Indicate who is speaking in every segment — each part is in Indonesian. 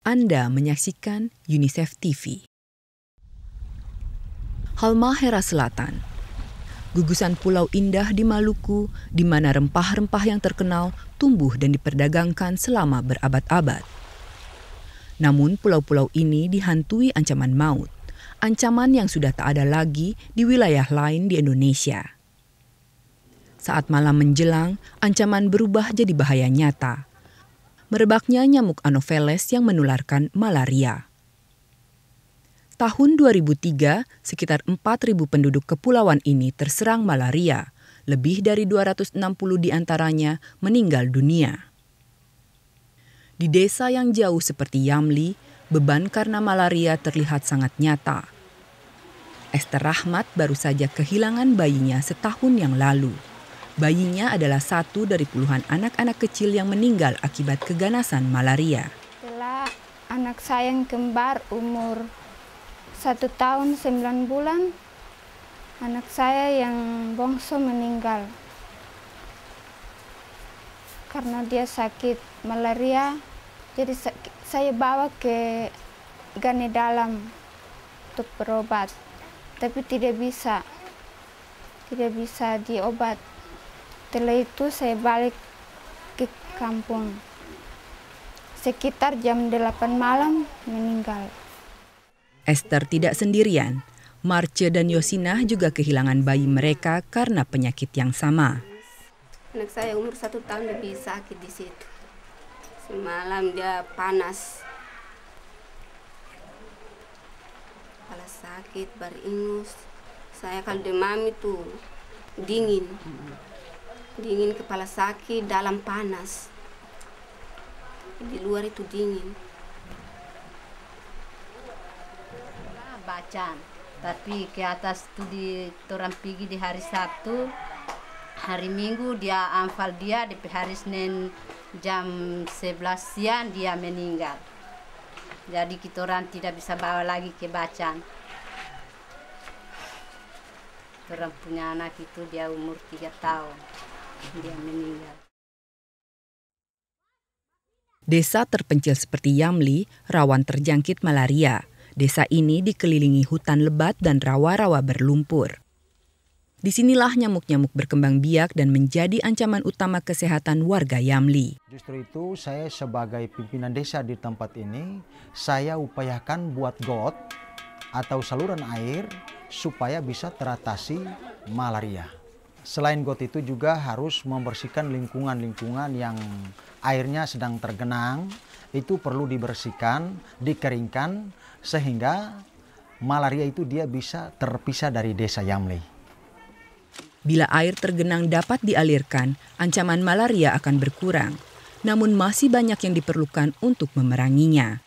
Speaker 1: Anda menyaksikan UNICEF TV. Halmahera Selatan, gugusan pulau indah di Maluku, di mana rempah-rempah yang terkenal tumbuh dan diperdagangkan selama berabad-abad. Namun pulau-pulau ini dihantui ancaman maut, ancaman yang sudah tak ada lagi di wilayah lain di Indonesia. Saat malam menjelang, ancaman berubah jadi bahaya nyata. Merebaknya nyamuk Anopheles yang menularkan malaria. Tahun 2003, sekitar 4.000 penduduk kepulauan ini terserang malaria. Lebih dari 260 diantaranya meninggal dunia. Di desa yang jauh seperti Yamli, beban karena malaria terlihat sangat nyata. Esther Rahmat baru saja kehilangan bayinya setahun yang lalu. Bayinya adalah satu dari puluhan anak-anak kecil yang meninggal akibat keganasan malaria.
Speaker 2: Setelah anak saya yang kembar umur 1 tahun 9 bulan, anak saya yang bongso meninggal. Karena dia sakit malaria, jadi saya bawa ke Gane Dalam untuk berobat. Tapi tidak bisa diobat. Setelah itu saya balik ke kampung. Sekitar jam 8 malam meninggal.
Speaker 1: Esther tidak sendirian. Marce dan Yosinah juga kehilangan bayi mereka karena penyakit yang sama.
Speaker 3: Anak saya umur 1 tahun lebih sakit di situ. Semalam dia panas. Kepala sakit, beringus. Saya kalau demam itu dingin. Dingin, kepala sakit, dalam panas. Di luar itu dingin.
Speaker 4: Bacaan, tapi ke atas itu di orang pergi di hari Sabtu, hari Minggu dia anfal dia, di hari Senin jam 11 siang dia meninggal. Jadi kita orang tidak bisa bawa lagi ke bacaan. Orang punya anak itu dia umur 3 tahun. Dia meninggal.
Speaker 1: Desa terpencil seperti Yamli rawan terjangkit malaria. Desa ini dikelilingi hutan lebat dan rawa-rawa berlumpur. Disinilah nyamuk-nyamuk berkembang biak dan menjadi ancaman utama kesehatan warga Yamli.
Speaker 5: Justru itu saya sebagai pimpinan desa di tempat ini, saya upayakan buat got atau saluran air supaya bisa teratasi malaria. Selain got itu juga harus membersihkan lingkungan-lingkungan yang airnya sedang tergenang, itu perlu dibersihkan, dikeringkan, sehingga malaria itu dia bisa terpisah dari desa Yamli.
Speaker 1: Bila air tergenang dapat dialirkan, ancaman malaria akan berkurang. Namun masih banyak yang diperlukan untuk memeranginya.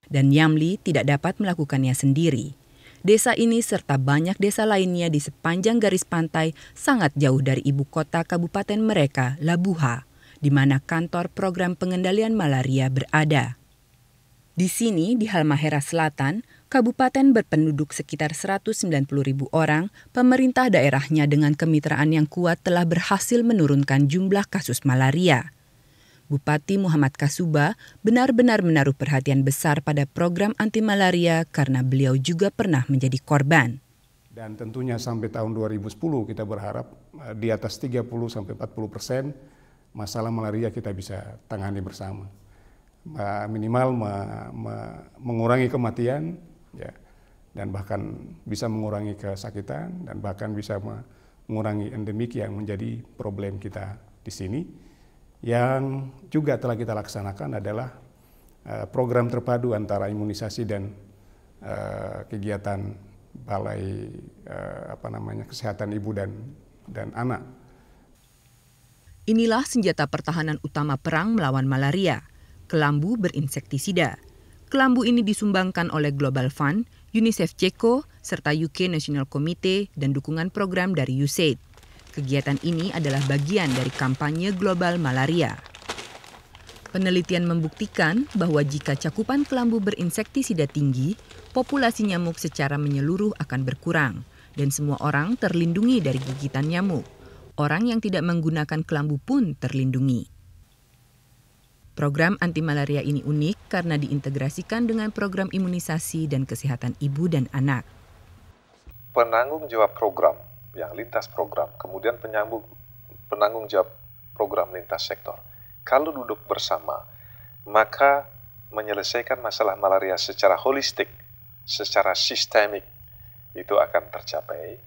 Speaker 1: Dan Yamli tidak dapat melakukannya sendiri. Desa ini serta banyak desa lainnya di sepanjang garis pantai sangat jauh dari ibu kota kabupaten mereka, Labuha, di mana kantor program pengendalian malaria berada. Di sini, di Halmahera Selatan, kabupaten berpenduduk sekitar 190.000 orang, pemerintah daerahnya dengan kemitraan yang kuat telah berhasil menurunkan jumlah kasus malaria. Bupati Muhammad Kasuba benar-benar menaruh perhatian besar pada program anti malaria karena beliau juga pernah menjadi korban.
Speaker 6: Dan tentunya sampai tahun 2010 kita berharap di atas 30-40% masalah malaria kita bisa tangani bersama. Minimal mengurangi kematian, ya, dan bahkan bisa mengurangi kesakitan dan bahkan bisa mengurangi endemik yang menjadi problem kita di sini. Yang juga telah kita laksanakan adalah program terpadu antara imunisasi dan kegiatan balai kesehatan ibu dan anak.
Speaker 1: Inilah senjata pertahanan utama perang melawan malaria, kelambu berinsektisida. Kelambu ini disumbangkan oleh Global Fund, UNICEF Ceko, serta UK National Committee dan dukungan program dari USAID. Kegiatan ini adalah bagian dari kampanye global malaria. Penelitian membuktikan bahwa jika cakupan kelambu berinsektisida tinggi, populasi nyamuk secara menyeluruh akan berkurang dan semua orang terlindungi dari gigitan nyamuk. Orang yang tidak menggunakan kelambu pun terlindungi. Program anti malaria ini unik karena diintegrasikan dengan program imunisasi dan kesehatan ibu dan anak.
Speaker 7: Penanggung jawab program yang lintas program, kemudian penanggung jawab program lintas sektor. Kalau duduk bersama, maka menyelesaikan masalah malaria secara holistik, secara sistemik, itu akan tercapai,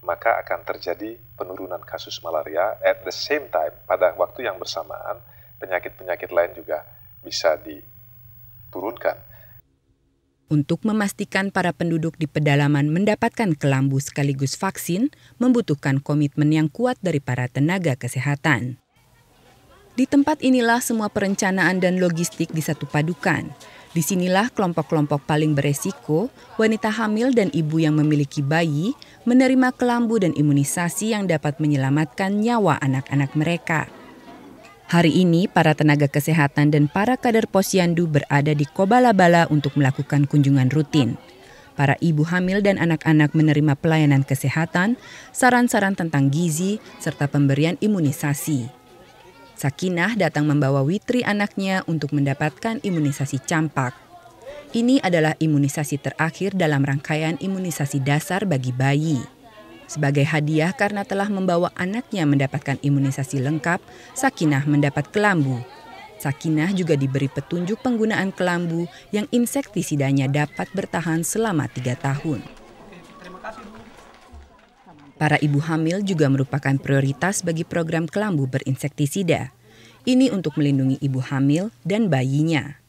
Speaker 7: maka akan terjadi penurunan kasus malaria. At the same time, pada waktu yang bersamaan, penyakit-penyakit lain juga bisa diturunkan.
Speaker 1: Untuk memastikan para penduduk di pedalaman mendapatkan kelambu sekaligus vaksin, membutuhkan komitmen yang kuat dari para tenaga kesehatan. Di tempat inilah semua perencanaan dan logistik disatu padukan. Disinilah kelompok-kelompok paling beresiko, wanita hamil dan ibu yang memiliki bayi, menerima kelambu dan imunisasi yang dapat menyelamatkan nyawa anak-anak mereka. Hari ini, para tenaga kesehatan dan para kader posyandu berada di Kobalabala untuk melakukan kunjungan rutin. Para ibu hamil dan anak-anak menerima pelayanan kesehatan, saran-saran tentang gizi, serta pemberian imunisasi. Sakinah datang membawa Witri anaknya untuk mendapatkan imunisasi campak. Ini adalah imunisasi terakhir dalam rangkaian imunisasi dasar bagi bayi. Sebagai hadiah karena telah membawa anaknya mendapatkan imunisasi lengkap, Sakinah mendapat kelambu. Sakinah juga diberi petunjuk penggunaan kelambu yang insektisidanya dapat bertahan selama 3 tahun. Para ibu hamil juga merupakan prioritas bagi program kelambu berinsektisida. Ini untuk melindungi ibu hamil dan bayinya.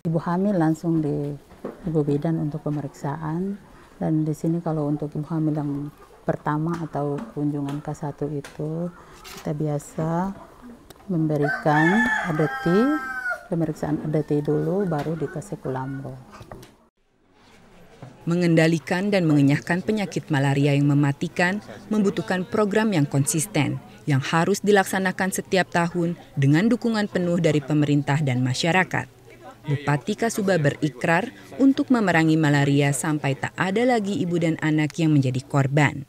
Speaker 8: Ibu hamil langsung di ibu bidan untuk pemeriksaan, dan di sini kalau untuk ibu hamil yang pertama atau kunjungan K1 itu kita biasa memberikan ADT, pemeriksaan ADT dulu baru dikasih kelambu.
Speaker 1: Mengendalikan dan mengenyahkan penyakit malaria yang mematikan membutuhkan program yang konsisten yang harus dilaksanakan setiap tahun dengan dukungan penuh dari pemerintah dan masyarakat. Bupati Kasuba berikrar untuk memerangi malaria sampai tak ada lagi ibu dan anak yang menjadi korban.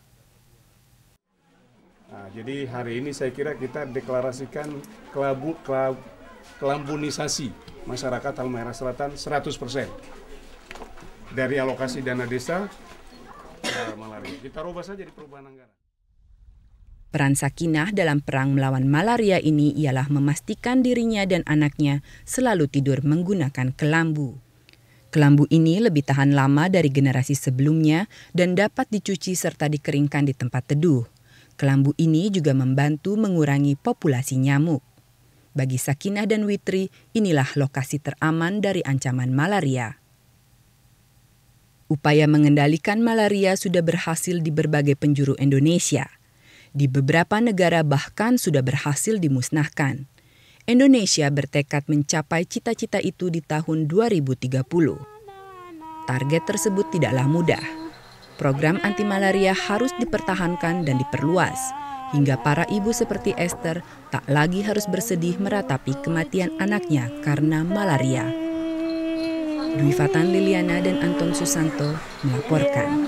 Speaker 6: Jadi hari ini saya kira kita deklarasikan kelambunisasi masyarakat Halmahera Selatan 100%. Dari alokasi dana desa malaria. Kita rubah saja di perubahan anggaran.
Speaker 1: Peran Sakinah dalam perang melawan malaria ini ialah memastikan dirinya dan anaknya selalu tidur menggunakan kelambu. Kelambu ini lebih tahan lama dari generasi sebelumnya dan dapat dicuci serta dikeringkan di tempat teduh. Kelambu ini juga membantu mengurangi populasi nyamuk. Bagi Sakinah dan Witri, inilah lokasi teraman dari ancaman malaria. Upaya mengendalikan malaria sudah berhasil di berbagai penjuru Indonesia. Di beberapa negara bahkan sudah berhasil dimusnahkan. Indonesia bertekad mencapai cita-cita itu di tahun 2030. Target tersebut tidaklah mudah. Program anti malaria harus dipertahankan dan diperluas, hingga para ibu seperti Esther tak lagi harus bersedih meratapi kematian anaknya karena malaria. Dwi Fatan Liliana dan Anton Susanto melaporkan.